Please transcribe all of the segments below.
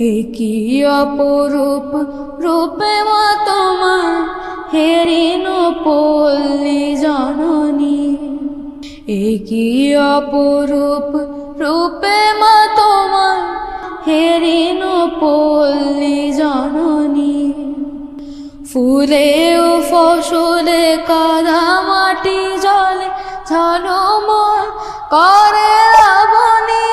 একই অপরূপ রূপে মা তোমার হেরিন পল্লী জননী। একই অপরূপ রূপে মা তোমার হেরিন পল্লী জননী। ফুলে ও ফসলে কাদা মাটি জলে ঝলমল করে লাবণী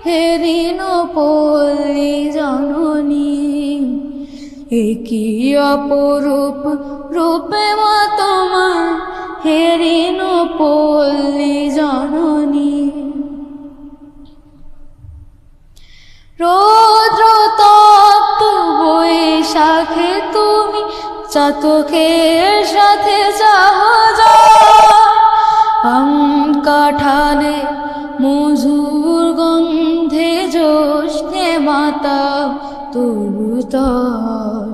হেরিন পল্লী জননী। একই অপরূপ রূপে মা তোমার হেরিন পল্লী জননী। রৌদ্র তপ্ত বৈশাখে তুমি চাতকের সাথে চাহ আম কাঁঠালে মধুর গন্ধে জ্যোৎস্নে মাতা তরুতল।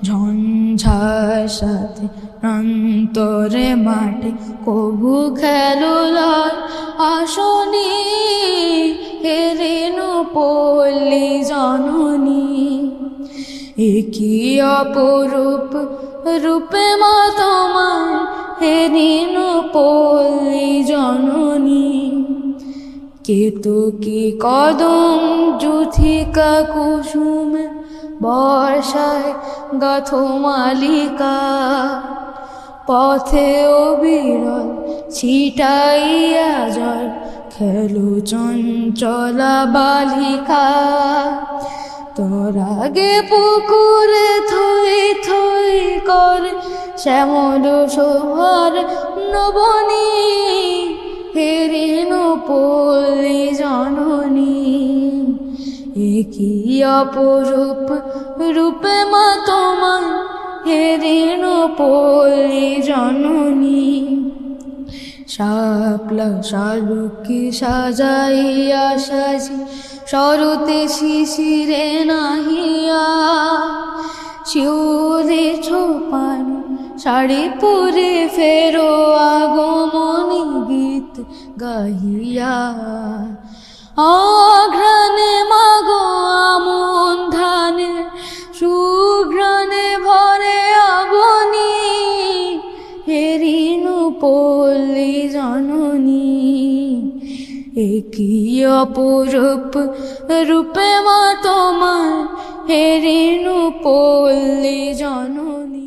ঝঞ্ঝার সাথে প্রান্তরে মাঠে কবু খেলোলার আসনি হেরিন পল্লী জননী। একই অপরূপ রূপে মা তোমার হেরিন পল্লী জননী। কেতকী কদম যুথিকা কুসুম বর্ষায় গাথো মালিকা পথে অবিরল ছিটাইয়া জল খেলো চঞ্চলা বালিকা। তোর আগে পুকুরে থই থই করে শ্যামল শোভার নবনী হেরিন পল্লী জননী। একই অপরূপ রূপে মা তোমার হেরিন পল্লী জননী। শাপলা শালুকি সাজাইয়া সাজি শরতে শিশিরে নাহিয়া শিউরে ছোপানো শাড়ি পরে ফেরো আগমনী গীত গাহিয়া। অঘ্রাণে মাগো আমন ধানে সুঘ্রাণে ভরে আবনি হেরিন পল্লী জননী। একই অপরূপ রূপে মা তোমার হেরিন পল্লী জননী।